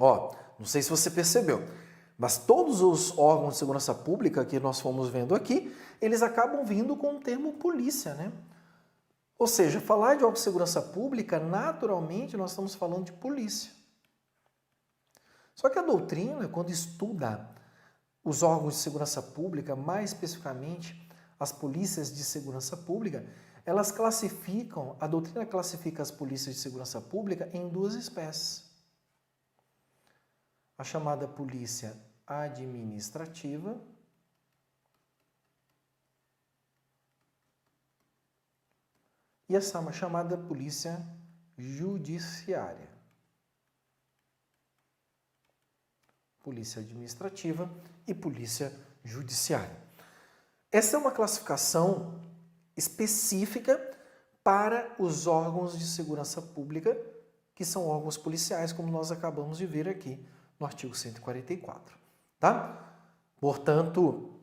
Ó, não sei se você percebeu, mas todos os órgãos de segurança pública que nós fomos vendo aqui, eles acabam vindo com o termo polícia, né? Ou seja, falar de órgão de segurança pública, naturalmente, nós estamos falando de polícia. Só que a doutrina, quando estuda os órgãos de segurança pública, mais especificamente as polícias de segurança pública, elas classificam, a doutrina classifica as polícias de segurança pública em duas espécies. A chamada polícia administrativa e a chamada polícia judiciária. Polícia administrativa e polícia judiciária. Essa é uma classificação específica para os órgãos de segurança pública, que são órgãos policiais, como nós acabamos de ver aqui no artigo 144. Tá? Portanto,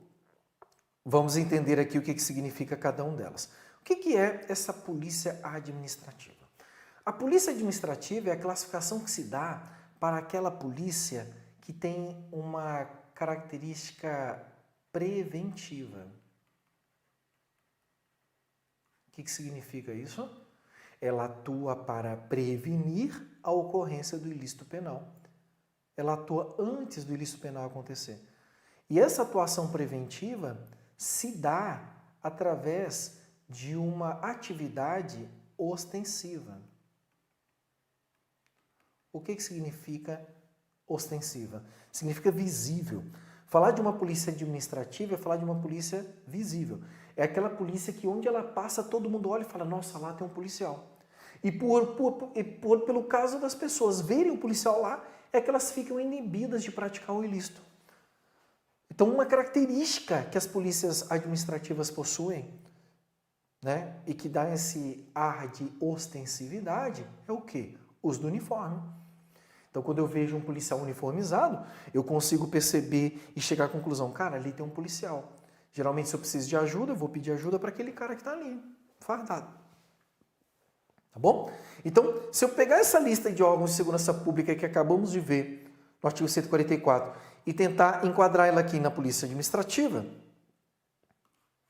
vamos entender aqui o que significa cada uma delas. O que é essa polícia administrativa? A polícia administrativa é a classificação que se dá para aquela polícia que tem uma característica preventiva. O que significa isso? Ela atua para prevenir a ocorrência do ilícito penal. Ela atua antes do ilícito penal acontecer. E essa atuação preventiva se dá através de uma atividade ostensiva. O que significa ostensiva? Significa visível. Falar de uma polícia administrativa é falar de uma polícia visível. É aquela polícia que onde ela passa, todo mundo olha e fala, nossa, lá tem um policial. E pelo caso das pessoas verem o policial lá, é que elas ficam inibidas de praticar o ilícito. Então, uma característica que as polícias administrativas possuem, né, e que dá esse ar de ostensividade, é o quê? Uso do uniforme. Então, quando eu vejo um policial uniformizado, eu consigo perceber e chegar à conclusão, cara, ali tem um policial. Geralmente, se eu preciso de ajuda, eu vou pedir ajuda para aquele cara que está ali, fardado. Tá bom? Então, se eu pegar essa lista de órgãos de segurança pública que acabamos de ver no artigo 144 e tentar enquadrar ela aqui na polícia administrativa,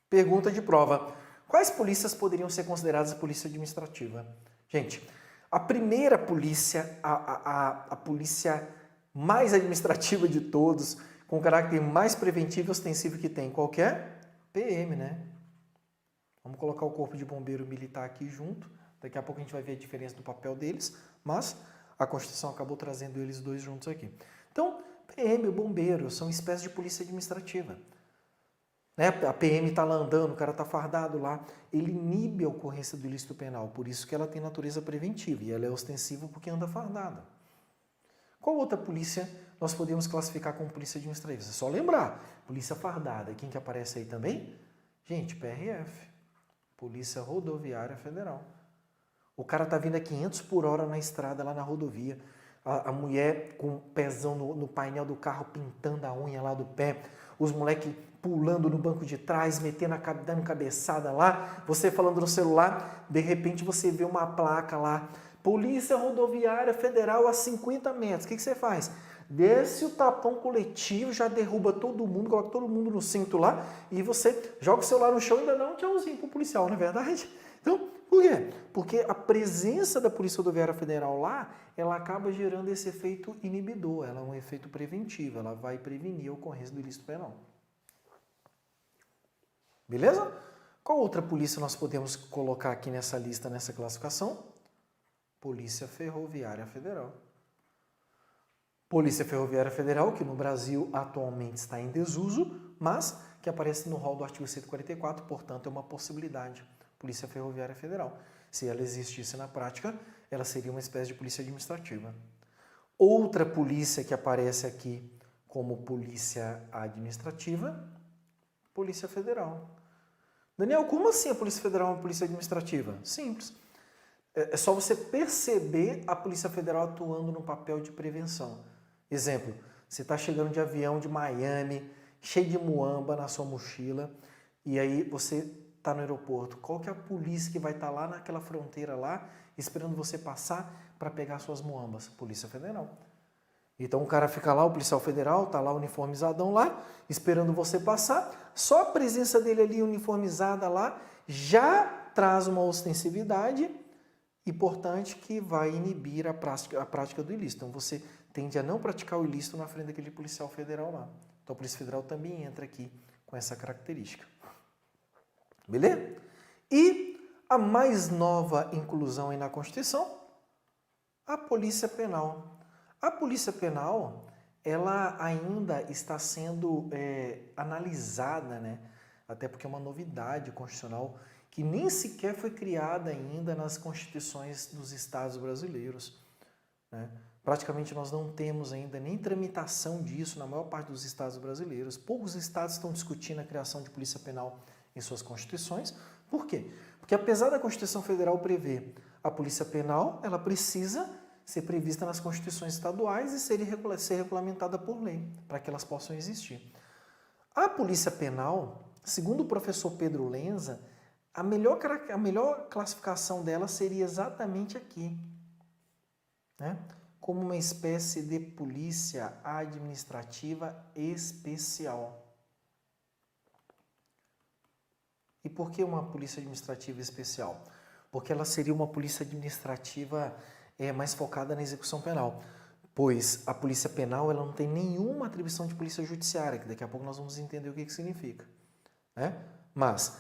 pergunta de prova. Quais polícias poderiam ser consideradas polícia administrativa? Gente, a primeira polícia, a polícia mais administrativa de todos, com o caráter mais preventivo e ostensivo que tem, qual que é? PM, né? Vamos colocar o corpo de bombeiro militar aqui junto. Daqui a pouco a gente vai ver a diferença do papel deles, mas a Constituição acabou trazendo eles dois juntos aqui. Então, PM, o bombeiro, são espécies de polícia administrativa. Né? A PM está lá andando, o cara está fardado lá, ele inibe a ocorrência do ilícito penal, por isso que ela tem natureza preventiva, e ela é ostensiva porque anda fardada. Qual outra polícia nós podemos classificar como polícia administrativa? É só lembrar, polícia fardada, quem que aparece aí também? Gente, PRF, Polícia Rodoviária Federal. O cara está vindo a 500 por hora na estrada, lá na rodovia. A mulher com o pezão no painel do carro, pintando a unha lá do pé. Os moleques pulando no banco de trás, dando cabeçada lá. Você falando no celular, de repente você vê uma placa lá. Polícia Rodoviária Federal a 50 metros. O que você faz? Desce o tapão coletivo, já derruba todo mundo, coloca todo mundo no cinto lá. E você joga o celular no chão e ainda dá um tchauzinho pro policial, não é verdade? Então, por quê? Porque a presença da Polícia Rodoviária Federal lá, ela acaba gerando esse efeito inibidor, ela é um efeito preventivo, ela vai prevenir a ocorrência do ilícito penal. Beleza? Qual outra polícia nós podemos colocar aqui nessa lista, nessa classificação? Polícia Ferroviária Federal. Polícia Ferroviária Federal, que no Brasil atualmente está em desuso, mas que aparece no rol do artigo 144, portanto é uma possibilidade. Polícia Ferroviária Federal. Se ela existisse na prática, ela seria uma espécie de polícia administrativa. Outra polícia que aparece aqui como polícia administrativa, Polícia Federal. Daniel, como assim a Polícia Federal é uma polícia administrativa? Simples. É só você perceber a Polícia Federal atuando no papel de prevenção. Exemplo, você está chegando de avião de Miami, cheio de muamba na sua mochila, e aí você está no aeroporto. Qual que é a polícia que vai estar lá naquela fronteira lá, esperando você passar para pegar suas muambas? Polícia Federal. Então o cara fica lá, o policial federal, tá lá uniformizadão lá, esperando você passar. Só a presença dele ali uniformizada lá já traz uma ostensividade importante que vai inibir a prática do ilícito. Então você tende a não praticar o ilícito na frente daquele policial federal lá. Então a Polícia Federal também entra aqui com essa característica. Beleza? E a mais nova inclusão aí na Constituição, a Polícia Penal. A Polícia Penal, ela ainda está sendo analisada, né? Até porque é uma novidade constitucional que nem sequer foi criada ainda nas constituições dos estados brasileiros, né? Praticamente nós não temos ainda nem tramitação disso na maior parte dos estados brasileiros. Poucos estados estão discutindo a criação de polícia penal em suas constituições. Por quê? Porque apesar da Constituição Federal prever a polícia penal, ela precisa ser prevista nas constituições estaduais e ser regulamentada por lei, para que elas possam existir. A polícia penal, segundo o professor Pedro Lenza, a melhor classificação dela seria exatamente aqui, né? Como uma espécie de polícia administrativa especial. E por que uma polícia administrativa especial? Porque ela seria uma polícia administrativa mais focada na execução penal. Pois a polícia penal ela não tem nenhuma atribuição de polícia judiciária, que daqui a pouco nós vamos entender o que significa, né? Mas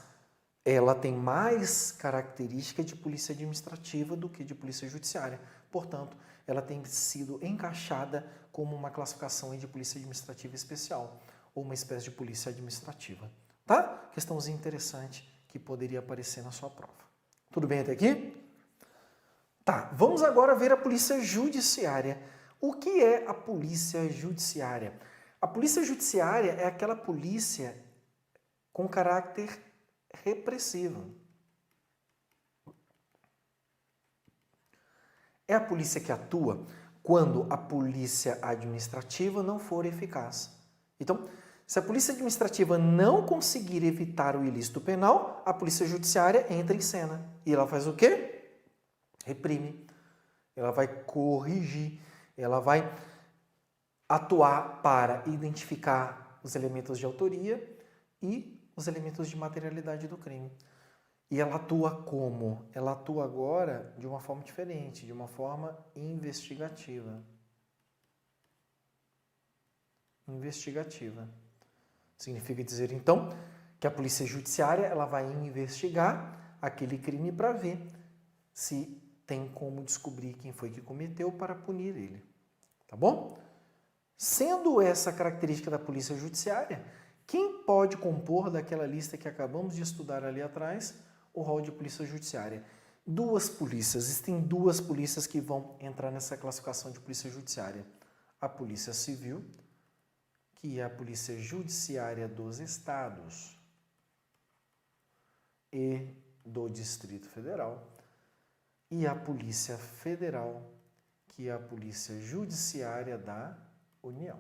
ela tem mais característica de polícia administrativa do que de polícia judiciária. Portanto, ela tem sido encaixada como uma classificação de polícia administrativa especial, ou uma espécie de polícia administrativa. Tá? Questãozinha interessante que poderia aparecer na sua prova. Tudo bem até aqui? Tá, vamos agora ver a polícia judiciária. O que é a polícia judiciária? A polícia judiciária é aquela polícia com caráter repressivo. É a polícia que atua quando a polícia administrativa não for eficaz. Então, se a polícia administrativa não conseguir evitar o ilícito penal, a polícia judiciária entra em cena. E ela faz o quê? Reprime. Ela vai corrigir. Ela vai atuar para identificar os elementos de autoria e os elementos de materialidade do crime. E ela atua como? Ela atua agora de uma forma diferente, de uma forma investigativa. Investigativa. Significa dizer, então, que a polícia judiciária ela vai investigar aquele crime para ver se tem como descobrir quem foi que cometeu para punir ele. Tá bom? Sendo essa característica da polícia judiciária, quem pode compor daquela lista que acabamos de estudar ali atrás o rol de polícia judiciária? Duas polícias. Existem duas polícias que vão entrar nessa classificação de polícia judiciária. A Polícia Civil, que é a Polícia Judiciária dos Estados e do Distrito Federal, e a Polícia Federal, que é a Polícia Judiciária da União.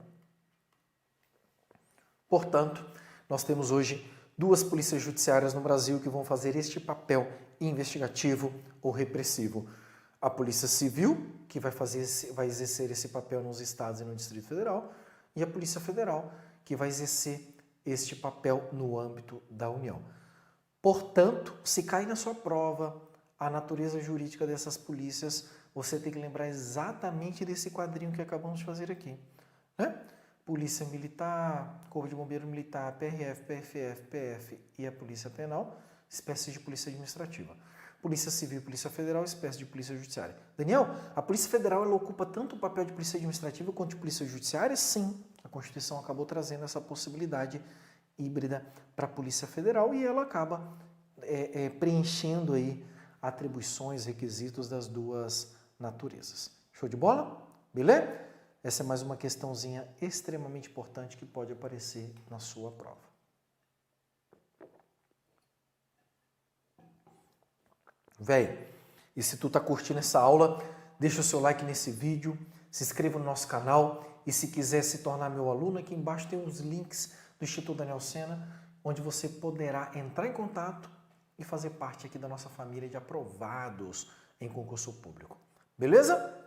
Portanto, nós temos hoje duas polícias judiciárias no Brasil que vão fazer este papel investigativo ou repressivo. A Polícia Civil, que vai exercer esse papel nos estados e no Distrito Federal, e a Polícia Federal, que vai exercer este papel no âmbito da União. Portanto, se cai na sua prova a natureza jurídica dessas polícias, você tem que lembrar exatamente desse quadrinho que acabamos de fazer aqui, né? Polícia Militar, Corpo de Bombeiro Militar, PRF, PFF, PF e a Polícia Penal, espécie de polícia administrativa. Polícia Civil e Polícia Federal, espécie de polícia judiciária. Daniel, a Polícia Federal ela ocupa tanto o papel de polícia administrativa quanto de polícia judiciária? Sim, a Constituição acabou trazendo essa possibilidade híbrida para a Polícia Federal e ela acaba preenchendo aí atribuições, requisitos das duas naturezas. Show de bola? Beleza? Essa é mais uma questãozinha extremamente importante que pode aparecer na sua prova. Véi, e se tu tá curtindo essa aula, deixa o seu like nesse vídeo, se inscreva no nosso canal e se quiser se tornar meu aluno, aqui embaixo tem os links do Instituto Daniel Sena, onde você poderá entrar em contato e fazer parte aqui da nossa família de aprovados em concurso público. Beleza?